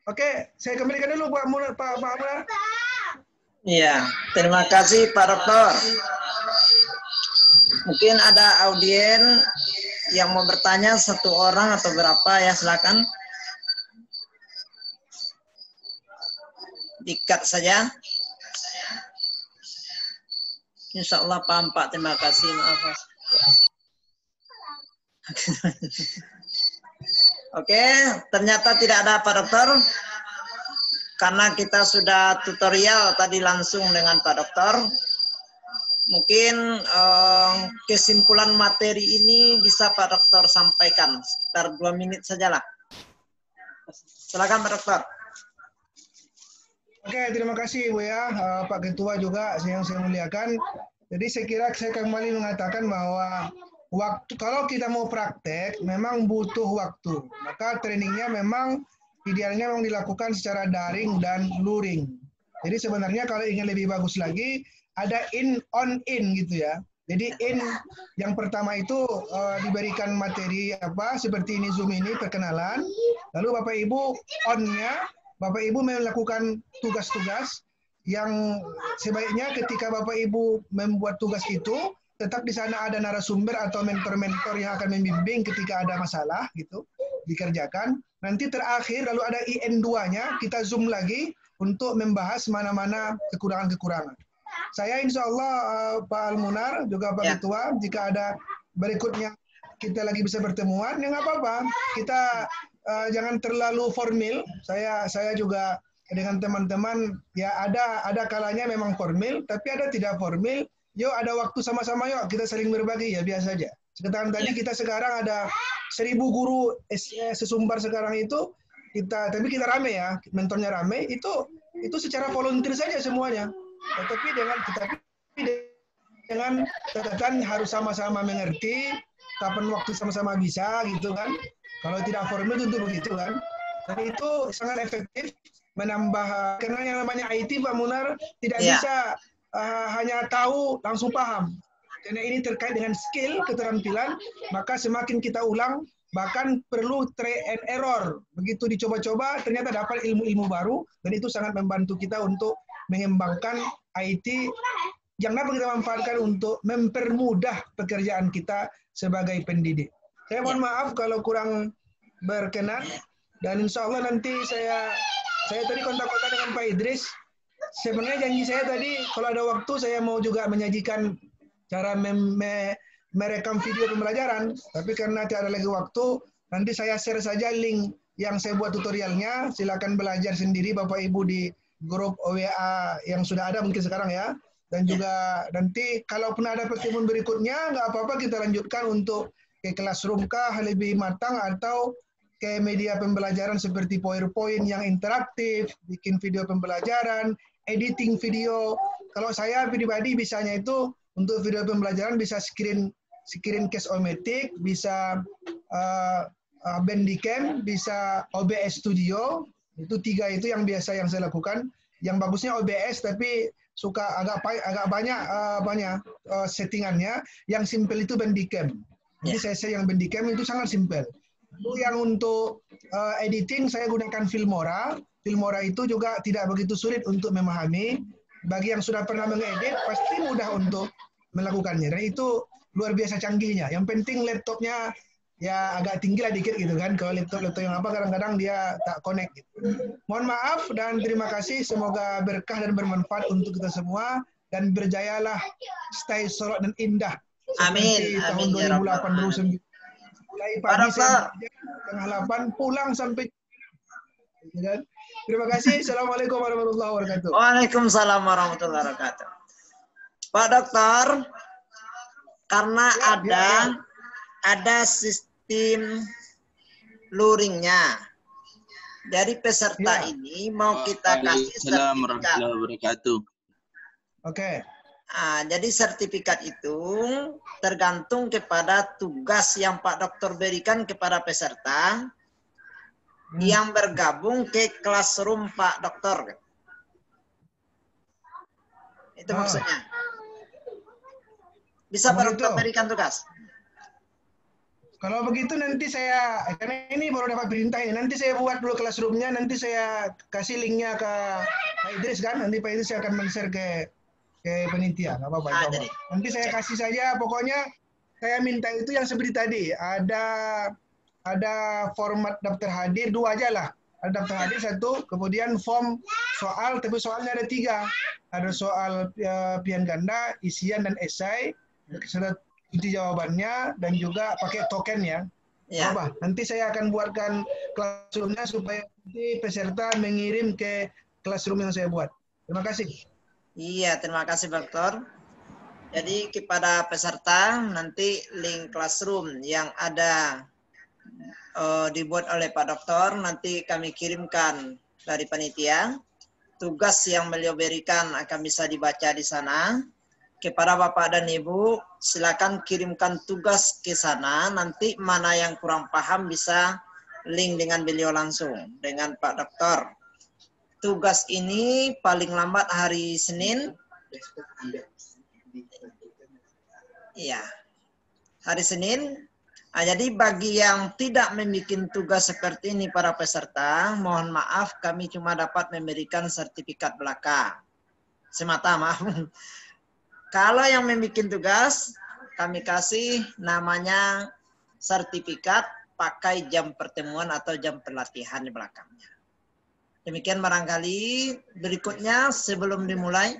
Oke, saya kembalikan dulu Pak Munar. Iya, terima kasih Pak Dokter. Mungkin ada audien yang mau bertanya satu orang atau berapa ya, silakan. Dikat saja. Insya Allah paham Pak, terima kasih. Maaf. Oke, ternyata tidak ada Pak Dokter. Karena kita sudah tutorial tadi langsung dengan Pak Dokter. Mungkin kesimpulan materi ini bisa Pak Dokter sampaikan. Sekitar 2 menit sajalah. Silakan Pak Dokter. Oke, terima kasih Bu ya, Pak Ketua juga yang saya muliakan. Jadi saya kira saya kembali mengatakan bahwa waktu kalau kita mau praktek memang butuh waktu. Maka trainingnya memang idealnya memang dilakukan secara daring dan luring. Jadi sebenarnya kalau ingin lebih bagus lagi ada on in gitu ya. Jadi in yang pertama itu diberikan materi apa seperti ini Zoom ini perkenalan. Lalu Bapak Ibu on-nya Bapak Ibu melakukan tugas-tugas yang sebaiknya ketika Bapak Ibu membuat tugas itu tetap di sana ada narasumber atau mentor-mentor yang akan membimbing ketika ada masalah gitu dikerjakan. Nanti terakhir lalu ada IN2-nya kita zoom lagi untuk membahas mana-mana kekurangan-kekurangan. saya insya Allah Pak Almunar juga Pak Ya. Ketua, jika ada berikutnya kita lagi bisa bertemuan, ya nggak apa-apa. Kita jangan terlalu formal. Saya juga dengan teman-teman ya ada kalanya memang formal, tapi ada tidak formal. Yuk ada waktu sama-sama yuk kita saling berbagi ya biasa aja. Sekarang tadi kita sekarang ada 1000 guru sesumbar sekarang itu tapi kita rame ya, mentornya rame itu secara volunteer saja semuanya. Tetapi dengan catatan harus sama-sama mengerti kapan waktu sama-sama bisa gitu kan. Kalau tidak formal tentu begitu kan. Dan itu sangat efektif menambah, karena yang namanya IT Pak Munar tidak bisa hanya tahu langsung paham. Karena ini terkait dengan skill, keterampilan, maka semakin kita ulang, bahkan perlu try and error. Begitu dicoba-coba, ternyata dapat ilmu-ilmu baru, dan itu sangat membantu kita untuk mengembangkan IT yang dapat kita manfaatkan untuk mempermudah pekerjaan kita sebagai pendidik. Saya mohon maaf kalau kurang berkenan, dan insya Allah nanti saya tadi kontak-kontak dengan Pak Idris. Sebenarnya janji saya tadi, kalau ada waktu saya mau juga menyajikan cara merekam video pembelajaran, tapi karena tidak ada lagi waktu, nanti saya share saja link yang saya buat tutorialnya. Silakan belajar sendiri Bapak Ibu di grup WA yang sudah ada mungkin sekarang ya. Dan juga nanti kalaupun ada pertemuan berikutnya, nggak apa-apa kita lanjutkan untuk ke Classroom kah lebih matang, atau ke media pembelajaran seperti PowerPoint yang interaktif, bikin video pembelajaran, editing video. Kalau saya pribadi bisanya itu untuk video pembelajaran bisa screen case-o-matic, bisa Bandicam, bisa OBS Studio. Itu 3 itu yang biasa yang saya lakukan. Yang bagusnya OBS tapi suka agak banyak settingannya. Yang simple itu Bandicam. Jadi saya yang Bandicam itu sangat simple. Yang untuk editing saya gunakan Filmora. Filmora itu juga tidak begitu sulit untuk memahami. Bagi yang sudah pernah mengedit pasti mudah untuk melakukannya. Dan itu luar biasa canggihnya. Yang penting laptopnya ya agak tinggi lah dikit gitu kan. Kalau laptop yang apa kadang-kadang dia tak connect gitu. Mohon maaf dan terima kasih. Semoga berkah dan bermanfaat untuk kita semua, dan berjayalah stay solid dan indah. Amin. Tahun 2008 mulai pagi saya setengah 8 pulang sampai. Terima kasih. Assalamualaikum warahmatullahi wabarakatuh. Waalaikumsalam warahmatullahi wabarakatuh. Pak Dokter, karena ada sistem luringnya. Dari peserta ini mau kita kasih sertifikat. Oke. Jadi sertifikat itu tergantung kepada tugas yang Pak Dokter berikan kepada peserta yang bergabung ke Classroom Pak Dokter. Itu maksudnya. Bisa Pak Dokter berikan tugas? Kalau begitu nanti karena ini baru dapat perintah ini, nanti saya buat dulu Classroom-nya, nanti saya kasih linknya ke Pak Idris kan, nanti Pak Idris akan men-share ke penitia, nggak apa-apa. Nanti saya kasih saja, pokoknya saya minta itu yang seperti tadi, ada format daftar hadir 2 aja lah. Ada daftar hadir 1, kemudian form soal, tapi soalnya ada 3. Ada soal pilihan ganda, isian dan esai, serta inti jawabannya, dan juga pakai token ya. Nanti saya akan buatkan Classroom-nya supaya nanti peserta mengirim ke Classroom yang saya buat. Terima kasih. Iya, terima kasih Pak Dokter. Jadi kepada peserta nanti link Classroom yang ada dibuat oleh Pak Dokter nanti kami kirimkan dari panitia. Tugas yang beliau berikan akan bisa dibaca di sana. Kepada Bapak dan Ibu, silakan kirimkan tugas ke sana. Nanti mana yang kurang paham bisa link dengan beliau langsung, dengan Pak Dokter. Tugas ini paling lambat hari Senin. Iya, hari Senin. Jadi bagi yang tidak membuat tugas seperti ini para peserta, mohon maaf kami cuma dapat memberikan sertifikat belaka. Semata, maaf. Kalau yang membuat tugas, kami kasih namanya sertifikat pakai jam pertemuan atau jam pelatihan di belakangnya. Demikian barangkali berikutnya sebelum dimulai,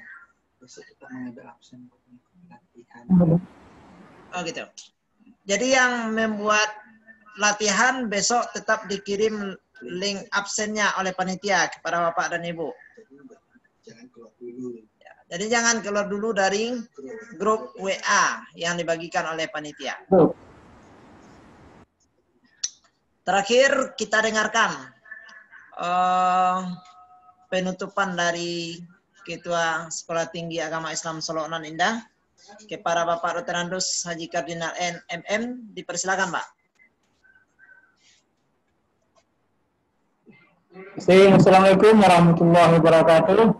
Oh gitu. Jadi yang membuat latihan besok tetap dikirim link absennya oleh panitia kepada Bapak dan Ibu. Jadi jangan keluar dulu dari grup WA yang dibagikan oleh panitia. Terakhir kita dengarkan penutupan dari Ketua Sekolah Tinggi Agama Islam Solo Nan Indah kepada Bapak Dr. Andus Haji Kardinal MM. Dipersilakan, Pak. Assalamualaikum warahmatullahi wabarakatuh.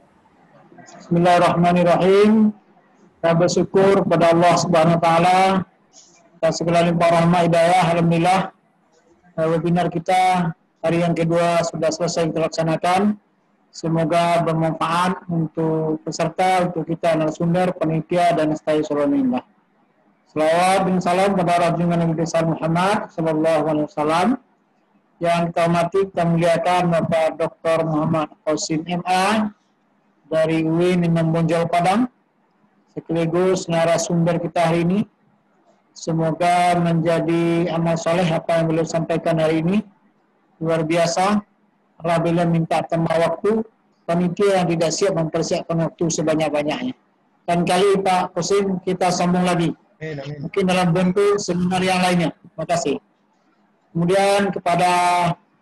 Bismillahirrahmanirrahim. Saya bersyukur pada Allah Subhanahu wa taala atas segala limpah rahmat hidayah. Alhamdulillah webinar kita hari yang kedua sudah selesai kita laksanakan. Semoga bermanfaat untuk peserta, untuk kita narasumber, panitia dan stay Solo Indah. Salawat dan salam kepada junjungan Nabi besar Muhammad sallallahu alaihi wasallam. Yang kita hormati, kita muliakan Bapak Dr. Muhammad Qasim MA dari UIN Imam Bonjol Padang, sekaligus narasumber kita hari ini. Semoga menjadi amal soleh apa yang beliau sampaikan hari ini. Luar biasa. Apabila minta tambah waktu, panitia yang tidak siap mempersiapkan waktu sebanyak-banyaknya. Dan kali Pak Qasim kita sambung lagi. Mungkin dalam bentuk seminar yang lainnya. Terima kasih. Kemudian kepada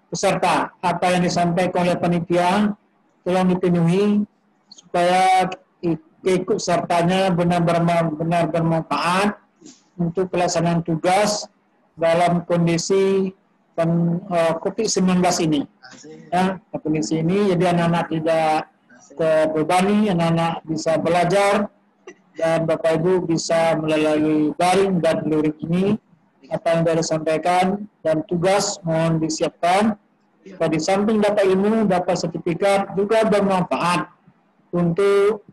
peserta, apa yang disampaikan oleh panitia tolong dipenuhi supaya ikut sertanya benar-benar bermanfaat untuk pelaksanaan tugas dalam kondisi COVID-19 ini. Ya, kondisi ini jadi anak-anak tidak terbebani, anak-anak bisa belajar dan Bapak Ibu bisa melalui daring dan luring ini apa yang sudah disampaikan dan tugas mohon disiapkan. Di samping dapat ilmu, dapat sertifikat juga bermanfaat untuk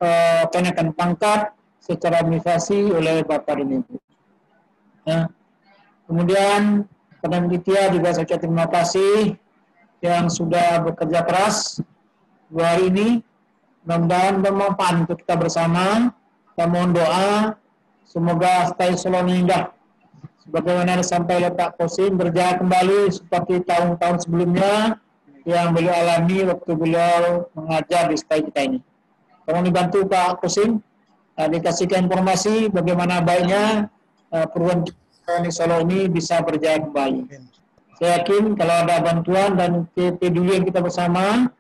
kenaikan pangkat secara administrasi oleh Bapak dan Ibu. Ya. Kemudian panitia juga saya ucapkan terima kasih yang sudah bekerja keras dua hari ini. Mudah-mudahan bermanfaat untuk kita bersama. Kita mohon doa semoga stay Solo Indah sebagaimana disampaikan oleh Pak Qasim berjaya kembali seperti tahun-tahun sebelumnya yang beliau alami waktu beliau mengajar di stay kita ini. Tolong dibantu Pak Qasim, dikasihkan informasi bagaimana baiknya perguruan di Solo ini bisa berjaya kembali. Saya yakin kalau ada bantuan dan kepedulian kita bersama,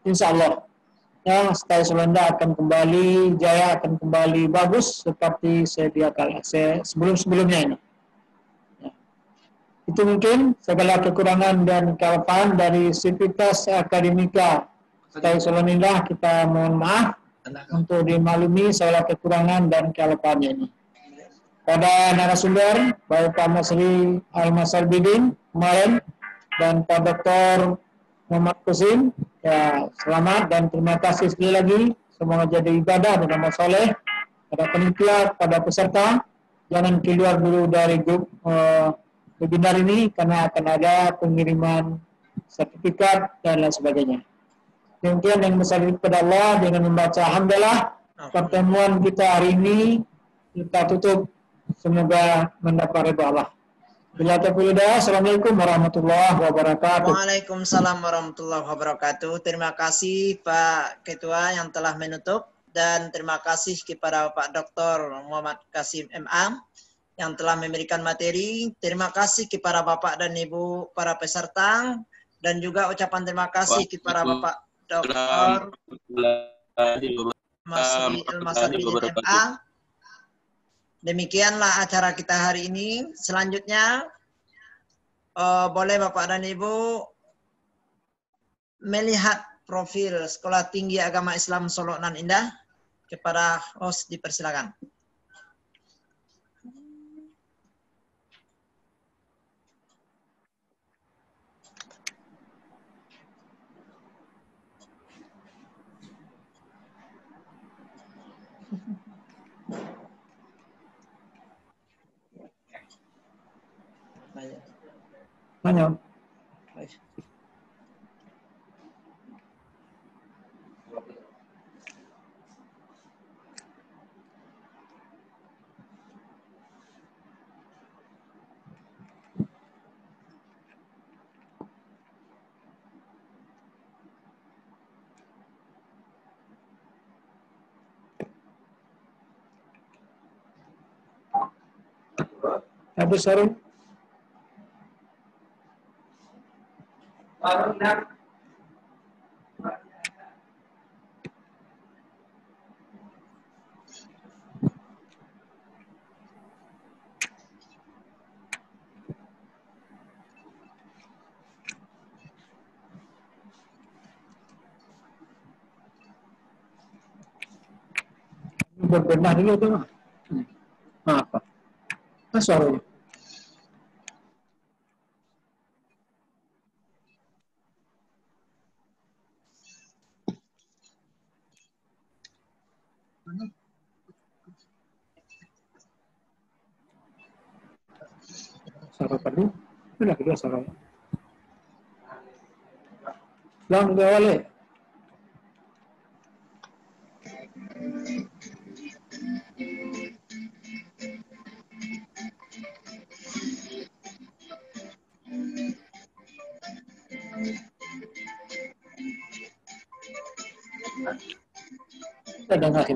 insya Allah ya, stay Solo Indah akan kembali jaya, akan kembali bagus seperti sedia kala sebelum-sebelumnya ini. Ya. Itu mungkin segala kekurangan dan kelebihan dari sivitas akademika stay Solo Indah, kita mohon maaf untuk dimaklumi segala kekurangan dan kelebihannya ini. Pada narasumber, baik Pak Masri Al-Masarbidin kemarin dan Pak Dr. Muhammad Qasim, ya selamat dan terima kasih sekali lagi. Semoga jadi ibadah dan amal soleh pada panitia, pada peserta. Jangan keluar dulu dari grup webinar ini karena akan ada pengiriman sertifikat dan lain sebagainya. Demikian yang besar kepada Allah dengan membaca alhamdulillah pertemuan kita hari ini kita tutup. Semoga mendapat ridha Allah. Bila taufiq hidayah. Assalamualaikum warahmatullahi wabarakatuh. Waalaikumsalam warahmatullahi wabarakatuh. Terima kasih Pak Ketua yang telah menutup dan terima kasih kepada Pak Dr. Muhammad Qasim MA yang telah memberikan materi. Terima kasih kepada Bapak dan Ibu para peserta dan juga ucapan terima kasih kepada Bapak Dr. Masri Al-Masarbidin MA. Demikianlah acara kita hari ini. Selanjutnya, boleh Bapak dan Ibu melihat profil Sekolah Tinggi Agama Islam Solo Nan Indah. Kepada host dipersilakan. Banyak. Abu Sarung. Berbenah dulu tuh. Apa? Suaranya. Suara perlu. Sudah kedua suaranya. Lang gawale. Ada nggak sih?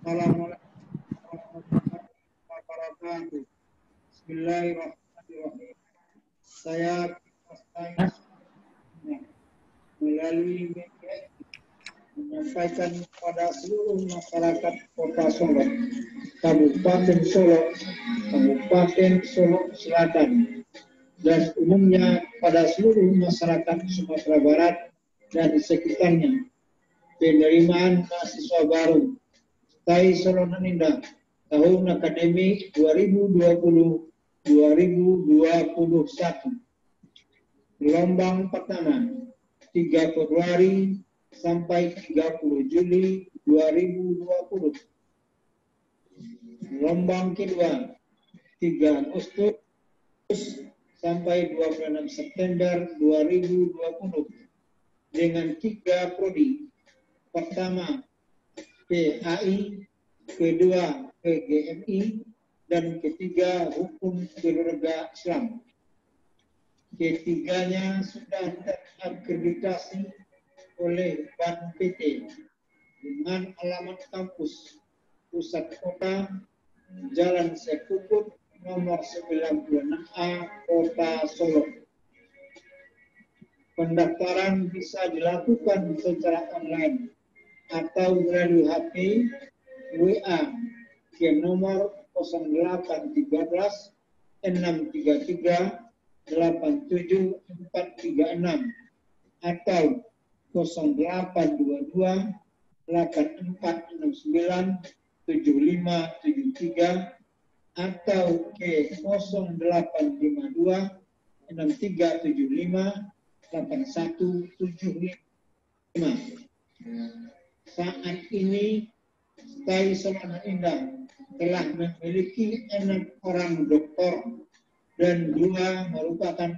Assalamualaikum warahmatullahi wabarakatuh. Bismillahirrahmanirrahim. Saya melalui media menyampaikan kepada seluruh masyarakat Kota Solo, Kabupaten Solo Selatan, dan umumnya pada seluruh masyarakat Sumatera Barat dan sekitarnya, penerimaan mahasiswa baru STAI Solo Nanindah tahun akademik 2020-2021. Gelombang pertama 3 Februari sampai 30 Juli 2020. Gelombang kedua 3 Agustus sampai 26 September 2020 dengan 3 prodi. Pertama PAI, kedua PGMI, dan ketiga Hukum Keluarga Islam. Ketiganya sudah terakreditasi oleh BAN PT dengan alamat kampus Pusat Kota, Jalan Sekukut, nomor 96A, Kota Solo. Pendaftaran bisa dilakukan secara online atau melalui HP, WA ke nomor 0813 633 87436 atau 0822 8469 7573 atau ke 0852 6375 8175. Saat ini STAI Solo Nanindah telah memiliki 6 orang doktor dan 2 merupakan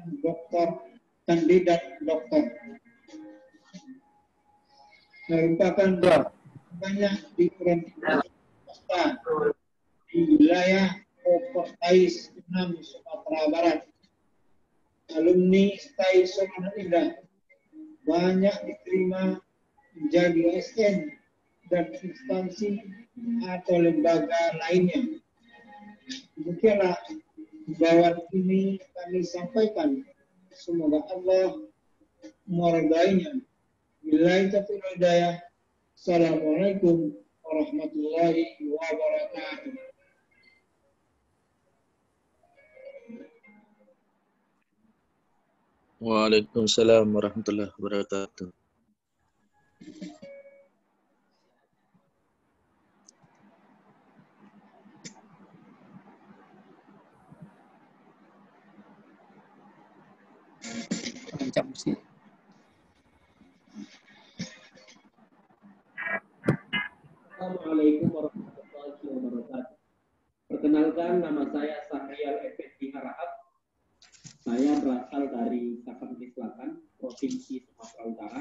kandidat doktor. Merupakan banyak di provinsi di wilayah Kopertais 6 Sumatera Barat. Alumni STAI Solo Nanindah banyak diterima menjadi ASN dan instansi atau lembaga lainnya. Demikianlah himbauan ini kami sampaikan. Semoga Allah meridainya. Billahi taufiq wal hidayah. Assalamualaikum warahmatullahi wabarakatuh. Waalaikumsalam warahmatullahi wabarakatuh. Assalamualaikum warahmatullahi wabarakatuh. Perkenalkan, nama saya Sahrial Effendi Harahap. Saya berasal dari Cakanti Selatan, Provinsi Sumatera Utara.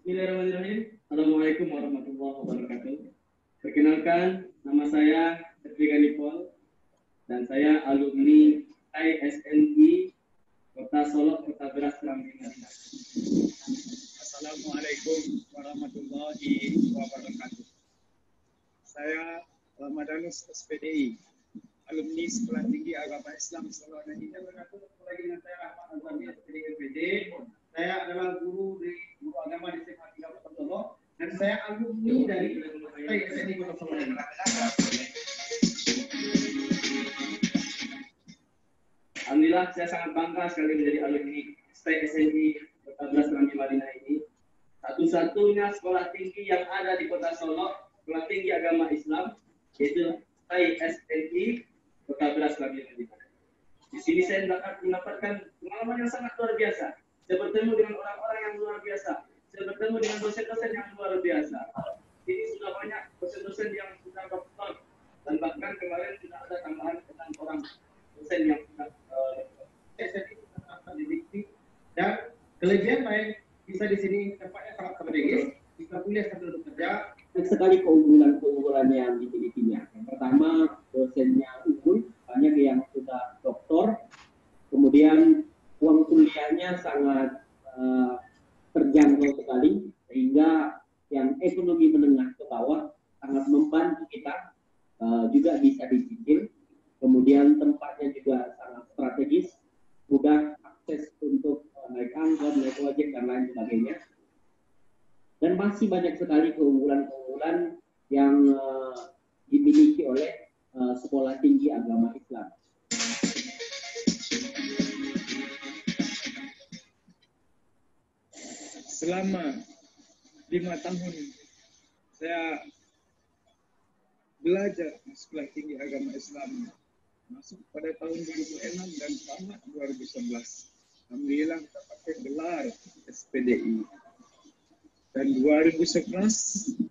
Bismillahirrahmanirrahim. Assalamualaikum warahmatullahi wabarakatuh. Perkenalkan, nama saya Edriga Nipol dan saya alumni SNI Kota Solo, Kota Beras, Kerambi Madinah. Assalamualaikum warahmatullahi wabarakatuh. Saya Ramadanus SPDI, alumni Sekolah Tinggi Agama Islam Solo dan Dengan saya Rahmat Azami SPDI LPD. Saya adalah guru agama di SMA 3 Kota Solo dan saya alumni dari SNI Kota Solo. Alhamdulillah, saya sangat bangga sekali menjadi alumni SNI Kota Beras Kerambi Madinah ini. Satu-satunya sekolah tinggi yang ada di Kota Solo, sekolah tinggi agama Islam, yaitu SNI Kota Beras Kerambi Madinah. Di sini saya mendapatkan pengalaman yang sangat luar biasa. Saya bertemu dengan orang-orang yang luar biasa. Saya bertemu dengan dosen-dosen yang luar biasa. Ini sudah banyak dosen-dosen yang sudah doktor, dan bahkan kemarin sudah ada tambahan 6 orang dosen yang sudah SNI didikti, dan kelebihan lain bisa di sini tempatnya sangat strategis, bisa kuliah sambil bekerja. Banyak sekali keunggulan yang dimilikinya. Yang pertama, dosennya unggul, banyak yang sudah doktor, kemudian uang kuliahnya sangat terjangkau sekali, sehingga yang ekonomi menengah ke bawah sangat membantu kita, juga bisa dicicil. Kemudian tempatnya juga sangat strategis, mudah akses untuk naik angkot, naik ojek, dan lain sebagainya. Dan masih banyak sekali keunggulan-keunggulan yang dimiliki oleh sekolah tinggi agama Islam. selama 5 tahun saya belajar di Sekolah Tinggi Agama Islam, masuk pada tahun 2006 dan tamat 2011. Alhamdulillah mendapatkan gelar SPDI. Dan 2011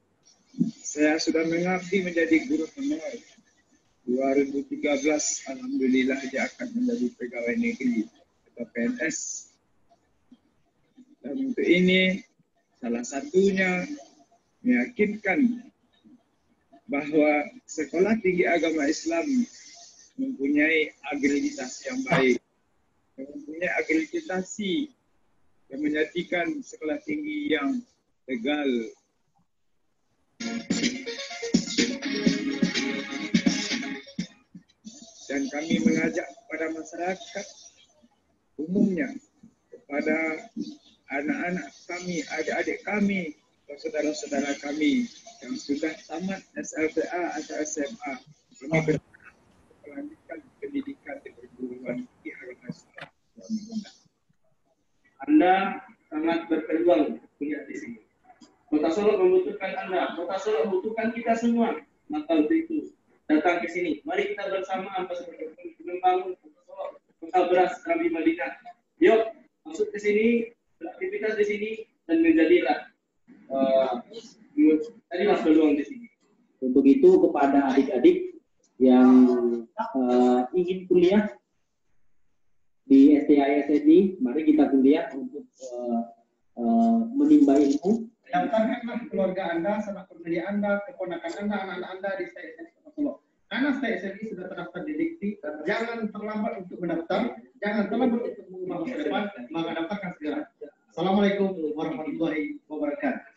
saya sudah mengabdi menjadi guru honor. 2013 alhamdulillah dia akan menjadi pegawai negeri atau PNS. Dan untuk ini salah satunya meyakinkan bahwa Sekolah Tinggi Agama Islam mempunyai akreditasi yang baik, mempunyai akreditasi yang menyatakan sekolah tinggi yang legal. Dan kami mengajak kepada masyarakat umumnya, kepada anak-anak kami, adik-adik kami, saudara-saudara kami yang sudah tamat SLTA atau SMA, kami berharap melanjutkan pendidikan di perguruan tinggi agama Islam. Anda sangat berpeluang kuliah di sini. Kota Solo membutuhkan Anda, Kota Solo membutuhkan kita semua. Maka untuk itu datang ke sini. Mari kita bersama membangun Kota Solo, Kota Beras Kerambi Madinah. Yuk, masuk ke sini, beraktivitas di sini, dan menjadilah peluang di sini. Untuk itu kepada adik-adik yang ingin kuliah di STI SNI, mari kita kuliah untuk menimba ilmu. Daftarkanlah keluarga Anda, sanak famili Anda, keponakan Anda, anak-anak Anda di STI SNI Kota Solo. Karena STI SNI sudah terdaftar di Dikti, jangan terlambat untuk mendaftar, jangan terlambat untuk mengubah masa depan, maka daftarkan segera. Assalamualaikum warahmatullahi wabarakatuh.